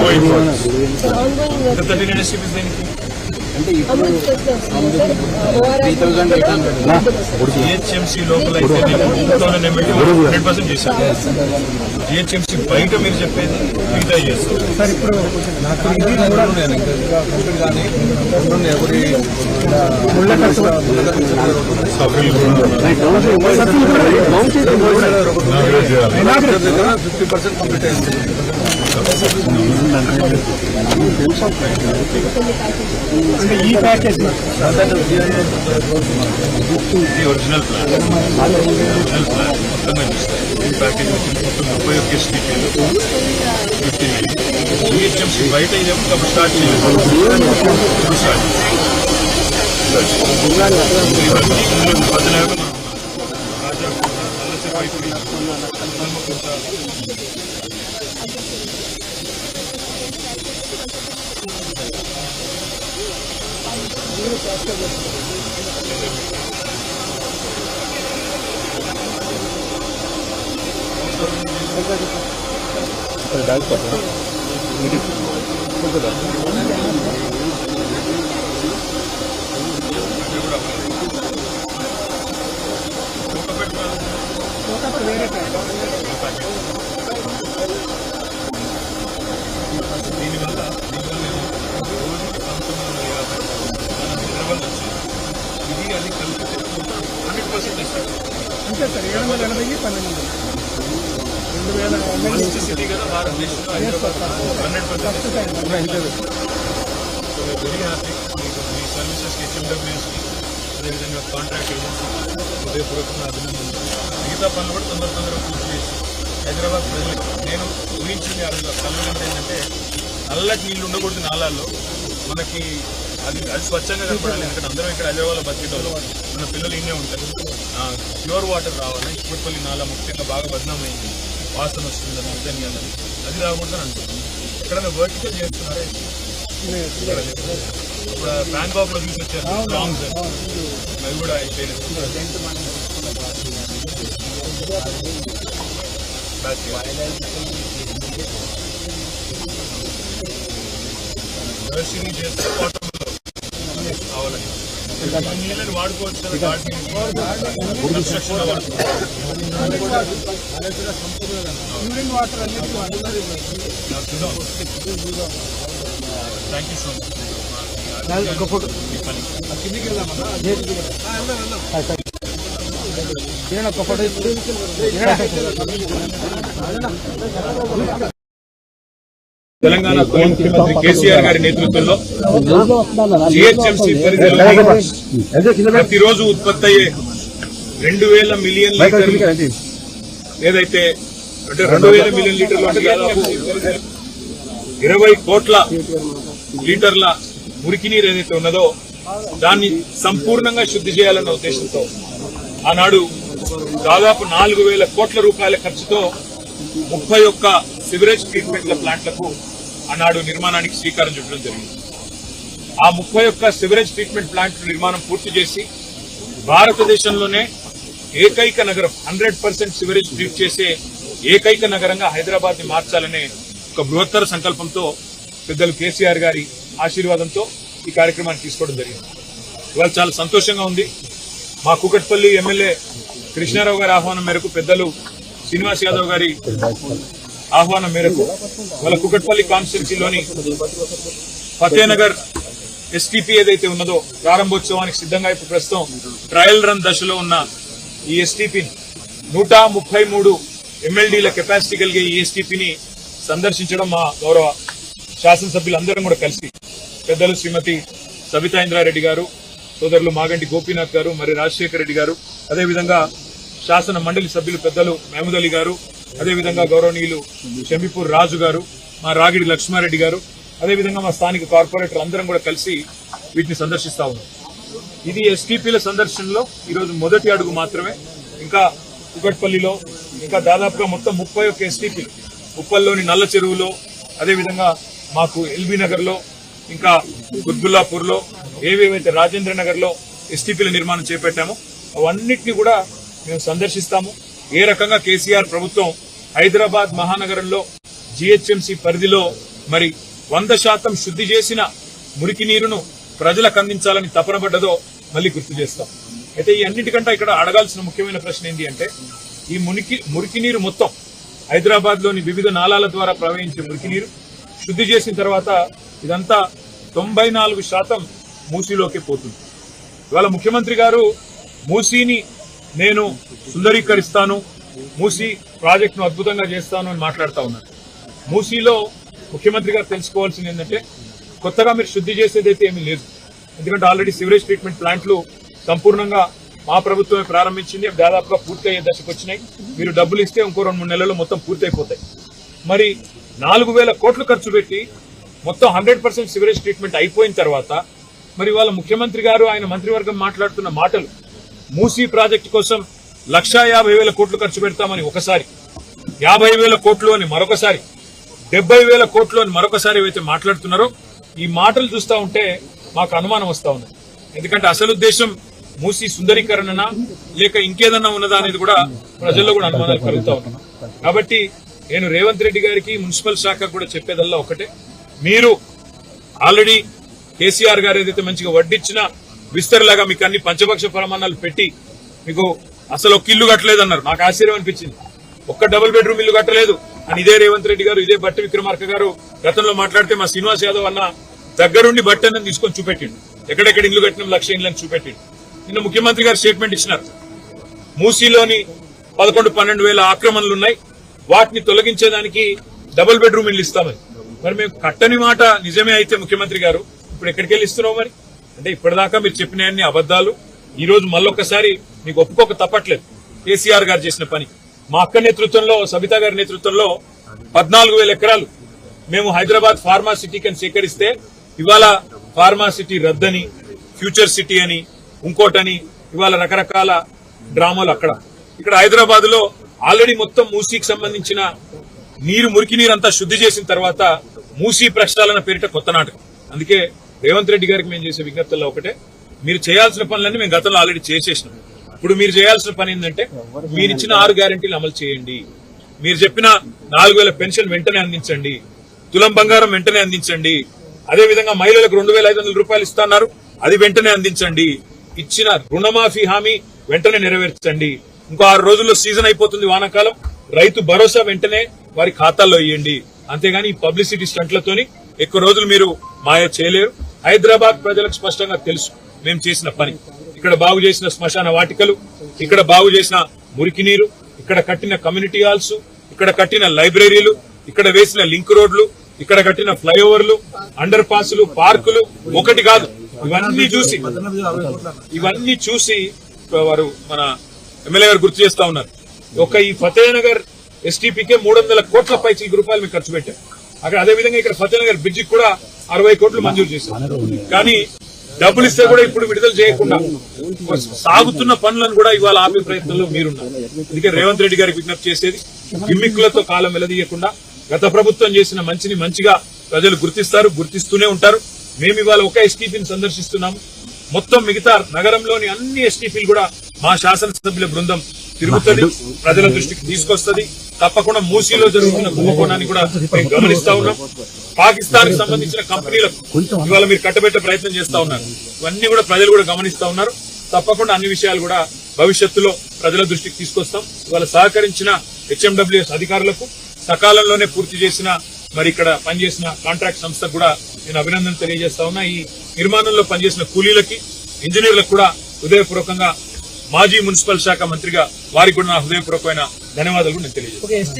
ongoing works. The 39 STPs దేనికి? GHMC లోపల అయితే 2000 MLD 100% చేశారు. GHMC బయట మీరు చెప్పేది మిగతా చేస్తారు. ఈ ప్యాకేజ్ ఒరిజినల్ ప్లాన్ మొత్తంగా చూస్తారు. ఈ ప్యాకేజ్ వచ్చింది మొత్తం 31 STPలు 15 million. GHMC బయట ఇదేమో స్టార్ట్ చేయాలి. దీనివల్ల ఇది అది కలిపి 100% అంతే సార్. 780 12 మంచి సిటీ కదా భారతదేశంలో 100%. వెరీ హ్యాపీ మీ సర్వీసెస్ హెచ్ఎండబ్ల్యూఎస్కి అదేవిధంగా కాంట్రాక్ట్ ఏజెన్సీ హృదయపూర్వకంగా అభినందనలు. మిగతా పనులు కూడా తొందరగా పూర్తి చేసి హైదరాబాద్ ప్రజలకు నేను ఊహించింది కలగడం ఏంటంటే నల్లటి నీళ్ళు ఉండకూడదు నాలాల్లో. మనకి అది స్వచ్ఛంగా కనపడాలి. ఎందుకంటే అందరం ఇక్కడ హైదరాబాద్లో బతికేటోళ్ళు, మన పిల్లలు ఇన్నే ఉంటారు. ప్యూర్ వాటర్ రావాలి. కుక్కట్పల్లి నాలా ముఖ్యంగా బాగా బదనామైంది, వాసన వస్తుందని ఇదని అన్నది అది రాకూడదని అంటున్నాను. ఎక్కడైనా వర్టికల్ చేస్తున్నారే ఇప్పుడు బ్యాంకాక్ లో చూసి వచ్చారు లాంగ్స్ అవి కూడా అయిపోయినాయి. చేస్తే కావాలని నీళ్ళని వాడుకోవచ్చు కదా. Construction thank you so much. Telangana ముఖ్యమంత్రి కేసీఆర్ గారి నేతృత్వంలో జీహెచ్ఎంసీ పరిధిలో ప్రతిరోజు ఉత్పత్తి అయ్యే 2000 మిలియన్ లీటర్లు ఏదైతే అంటే 2000 మిలియన్ లీటర్లు అంటే దాదాపు 20 కోట్ల లీటర్ల మురికి నీరు ఏదైతే ఉన్నదో దాన్ని సంపూర్ణంగా శుద్ధి చేయాలన్న ఉద్దేశంతో ఆనాడు దాదాపు 4000 కోట్ల రూపాయల ఖర్చుతో 31 సివరేజ్ ట్రీట్మెంట్ల ప్లాంట్లకు ఆనాడు నిర్మాణానికి శ్రీకారం చుట్టడం జరిగింది. ఆ 31 సివరేజ్ ట్రీట్మెంట్ ప్లాంట్ల నిర్మాణం పూర్తి చేసి భారతదేశంలోనే ఏకైక నగరం 100% సివరేజ్ ట్రీట్ చేసే ఏకైక నగరంగా హైదరాబాద్ ని మార్చాలనే ఒక బృహత్తర సంకల్పంతో పెద్దలు కేసీఆర్ గారి ఆశీర్వాదంతో ఈ కార్యక్రమాన్ని తీసుకోవడం జరిగింది. ఇవాళ చాలా సంతోషంగా ఉంది. మా కూకట్పల్లి ఎమ్మెల్యే కృష్ణారావు గారి ఆహ్వానం మేరకు, పెద్దలు శ్రీనివాస్ యాదవ్ గారి ఆహ్వానం మేరకు వాళ్ళ కూకట్పల్లి కాన్స్టిట్యున్సీలోని ఫతేనగర్ ఎస్టీపీ ఏదైతే ఉన్నదో ప్రారంభోత్సవానికి సిద్ధంగా ఇప్పుడు ప్రస్తుతం ట్రయల్ రన్ దశలో ఉన్న ఈ ఎస్టీపీని 133 MLDల కెపాసిటీ కలిగే ఈ ఎస్టీపీని సందర్శించడం మా గౌరవ శాసనసభ్యులందరం కూడా కలిసి పెద్దలు శ్రీమతి సబితా ఇంద్రారెడ్డి గారు, సోదరులు మాగంటి గోపీనాథ్ గారు, మరి రాజశేఖర రెడ్డి గారు, అదేవిధంగా శాసన మండలి సభ్యులు పెద్దలు మహమూద్ అలీ గారు, అదేవిధంగా గౌరవనీయులు షంబీపూర్ రాజు గారు, మా రాగిడి లక్ష్మారెడ్డి గారు, అదేవిధంగా మా స్థానిక కార్పొరేటర్ అందరం కూడా కలిసి వీటిని సందర్శిస్తా ఉన్నాం. ఇది ఎస్టీపీల సందర్శనలో ఈరోజు మొదటి అడుగు మాత్రమే. ఇంకా కూకట్పల్లిలో ఇంకా దాదాపుగా మొత్తం 31 ఎస్టీపీలు, ఉప్పల్లోని నల్ల చెరువులో, అదేవిధంగా మాకు ఎల్బీ నగర్ లో, ఇంకా కుత్బుల్లాపూర్ లో, ఏవేవైతే రాజేంద్ర నగర్ లో ఎస్టీపీల నిర్మాణం చేపట్టామో అవన్నిటిని కూడా మేము సందర్శిస్తాము. ఏ రకంగా కేసీఆర్ ప్రభుత్వం హైదరాబాద్ మహానగరంలో జీహెచ్ఎంసీ పరిధిలో మరి 100% శుద్ధి చేసిన మురికి నీరును ప్రజలకు అందించాలని తపన పడ్డదో మళ్ళీ గుర్తు చేస్తాం. అయితే ఈ అన్నిటికంటే ఇక్కడ అడగాల్సిన ముఖ్యమైన ప్రశ్న ఏంటి అంటే, ఈ మురికి నీరు మొత్తం హైదరాబాద్ లోని వివిధ నాలాల ద్వారా ప్రవహించే మురికి నీరు శుద్ధి చేసిన తర్వాత ఇదంతా 94% మూసీలోకి పోతుంది. ఇవాళ ముఖ్యమంత్రి గారు మూసీని నేను సుందరీకరిస్తాను, మూసీ ప్రాజెక్టును అద్భుతంగా చేస్తాను అని మాట్లాడుతూ ఉన్నారు. మూసీలో ముఖ్యమంత్రి గారు తెలుసుకోవాల్సింది ఏంటంటే, కొత్తగా మీరు శుద్ధి చేసేదైతే ఏమీ లేదు. ఎందుకంటే ఆల్రెడీ సివరేజ్ ట్రీట్మెంట్ ప్లాంట్లు సంపూర్ణంగా మా ప్రభుత్వమే ప్రారంభించింది, దాదాపుగా పూర్తయ్యే దశకు వచ్చినాయి. మీరు డబ్బులు ఇస్తే ఇంకో 2-3 నెలల్లో మొత్తం పూర్తయిపోతాయి. మరి 4,000 కోట్లు ఖర్చు పెట్టి మొత్తం 100% సివరేజ్ ట్రీట్మెంట్ అయిపోయిన తర్వాత మరి వాళ్ళ ముఖ్యమంత్రి గారు ఆయన మంత్రివర్గం మాట్లాడుతున్న మాటలు, మూసీ ప్రాజెక్టు కోసం 1,50,000 కోట్లు ఖర్చు పెడతామని ఒకసారి, 50,000 కోట్లు అని మరొకసారి, 70,000 కోట్లు అని మరొకసారి ఏవైతే మాట్లాడుతున్నారో ఈ మాటలు చూస్తా ఉంటే మాకు అనుమానం వస్తా ఉంది. ఎందుకంటే అసలు ఉద్దేశం మూసీ సుందరీకరణనా లేక ఇంకేదన్నా ఉన్నదా అనేది కూడా ప్రజల్లో కూడా అనుమానాలు కలుగుతా ఉన్నాయి. కాబట్టి నేను రేవంత్ రెడ్డి గారికి మున్సిపల్ శాఖ కూడా చెప్పేదల్లా ఒకటే, మీరు ఆల్రెడీ కేసీఆర్ గారు ఏదైతే మంచిగా వడ్డిచ్చినా విస్తరలాగా మీకు అన్ని పంచపక్ష ప్రమాణాలు పెట్టి మీకు అసలు ఒక ఇల్లు కట్టలేదన్నారు. నాకు ఆశ్చర్యం అనిపించింది. ఒక్క డబుల్ బెడ్రూమ్ ఇల్లు కట్టలేదు అని ఇదే రేవంత్ రెడ్డి గారు, ఇదే బట్టి విక్రమార్క గారు గతంలో మాట్లాడితే మా శ్రీనివాస్ యాదవ్ అన్న దగ్గరుండి బట్టి అన్నది తీసుకొని చూపెట్టిండు. ఎక్కడెక్కడ ఇల్లు కట్టిన 1,00,000 ఇల్లు అని చూపెట్టిండు. నిన్న ముఖ్యమంత్రి గారు స్టేట్మెంట్ ఇచ్చినారు, మూసీలోని 11-12 ఆక్రమణలు ఉన్నాయి, వాటిని తొలగించేదానికి డబుల్ బెడ్రూమ్ ఇల్లు ఇస్తామని. మరి మేము కట్టని మాట నిజమే అయితే ముఖ్యమంత్రి గారు ఇప్పుడు ఎక్కడికి వెళ్ళి ఇస్తున్నావు? మరి అంటే ఇప్పటిదాకా మీరు చెప్పిన అన్ని అబద్దాలు. ఈ రోజు మళ్ళొక్కసారి మీకు ఒప్పుకోక తప్పట్లేదు. కేసీఆర్ గారు చేసిన పని, మా అక్క నేతృత్వంలో, సబితా గారి నేతృత్వంలో 14,000 ఎకరాలు మేము హైదరాబాద్ ఫార్మా సిటీకి అని సేకరిస్తే ఇవాళ ఫార్మా సిటీ రద్దని, ఫ్యూచర్ సిటీ అని, ఇంకోటని ఇవాళ రకరకాల డ్రామాలు అక్కడ. ఇక్కడ హైదరాబాద్ లో ఆల్రెడీ మొత్తం మూసీకి సంబంధించిన మురికి నీరు అంతా శుద్ధి చేసిన తర్వాత మూసీ ప్రక్షాళన పేరిట కొత్త నాటకం. అందుకే రేవంత్ రెడ్డి గారికి మేము చేసే విజ్ఞప్తుల్లో ఒకటే, మీరు చేయాల్సిన పనులన్నీ మేము గతంలో ఆల్రెడీ చేసేసినాం. ఇప్పుడు మీరు చేయాల్సిన పని ఏంటంటే, మీరు ఇచ్చిన 6 గ్యారెంటీలు అమలు చేయండి. మీరు చెప్పిన 4,000 పెన్షన్ వెంటనే అందించండి, తులం బంగారం వెంటనే అందించండి, అదేవిధంగా మహిళలకు 2,500 రూపాయలు ఇస్తున్నారు, అది వెంటనే అందించండి, ఇచ్చిన రుణమాఫీ హామీ వెంటనే నెరవేర్చండి. ఇంకో 6 రోజుల్లో సీజన్ అయిపోతుంది వానాకాలం, రైతు భరోసా వెంటనే వారి ఖాతాల్లో ఇవ్వండి. అంతేగాని ఈ పబ్లిసిటీ స్టంట్లతోని ఎక్కువ రోజులు మీరు మాయ చేయలేరు. హైదరాబాద్ ప్రజలకు స్పష్టంగా తెలుసు మేము చేసిన పని. ఇక్కడ బాగు చేసిన శ్మశాన వాటికలు, ఇక్కడ బాగు చేసిన మురికి నీరు, ఇక్కడ కట్టిన కమ్యూనిటీ హాల్స్, ఇక్కడ కట్టిన లైబ్రరీలు, ఇక్కడ వేసిన లింక్ రోడ్లు, ఇక్కడ కట్టిన ఫ్లైఓవర్లు, అండర్ పాస్లు, పార్కులు ఒకటి కాదు. ఇవన్నీ చూసి వారు మన ఎమ్మెల్యే గారు గుర్తు చేస్తా ఉన్నారు. ఒక ఈ ఫతేనగర్ ఎస్టీపీకే 300 కోట్ల పైసలు రూపాయలు మీకు ఖర్చు పెట్టారు. అక్కడ అదేవిధంగా ఇక్కడ ఫతేనగర్ బ్రిడ్జికి కూడా 60 కోట్లు మంజూరు చేశారు. కానీ డబ్బులు ఇస్తే కూడా ఇప్పుడు విడుదల చేయకుండా సాగుతున్న పనులను కూడా ఇవాళ ఆపే ప్రయత్నంలో మీరున్నారు. అందుకే రేవంత్ రెడ్డి గారికి విజ్ఞప్తి చేసేది, గిమ్మిక్కులతో కాలం వెలదీయకుండా గత ప్రభుత్వం చేసిన మంచిని మంచిగా ప్రజలు గుర్తిస్తారు, గుర్తిస్తూనే ఉంటారు. మేము ఇవాళ ఒక ఎస్టీపీని సందర్శిస్తున్నాము. మొత్తం మిగతా నగరంలోని అన్ని ఎస్టీపీలు కూడా మా శాసనసభ్యుల బృందం తిరుగుతుంది, ప్రజల దృష్టికి తీసుకొస్తుంది. తప్పకుండా మూసీలో జరుగుతున్న కుంభకోణాన్ని కూడా మేము గమనిస్తా ఉన్నాం. పాకిస్తాన్ కి సంబంధించిన కంపెనీలకు ఇవాళ మీరు కట్టబెట్టే ప్రయత్నం చేస్తా ఉన్నారు. ఇవన్నీ కూడా ప్రజలు కూడా గమనిస్తా ఉన్నారు. తప్పకుండా అన్ని విషయాలు కూడా భవిష్యత్తులో ప్రజల దృష్టికి తీసుకొస్తాం. ఇవాళ సహకరించిన హెచ్ఎండబ్ల్యూఎస్ అధికారులకు, సకాలంలోనే పూర్తి చేసిన మరి ఇక్కడ పనిచేసిన కాంట్రాక్ట్ సంస్థకు కూడా నేను అభినందనలు తెలియజేస్తా ఉన్నా. ఈ నిర్మాణంలో పనిచేసిన కూలీలకి, ఇంజనీర్లకు కూడా హృదయపూర్వకంగా మాజీ మున్సిపల్ శాఖ మంత్రిగా వారికి కూడా నా హృదయపూర్వకమైన ధన్యవాదాలు నేను తెలియజేస్తాను.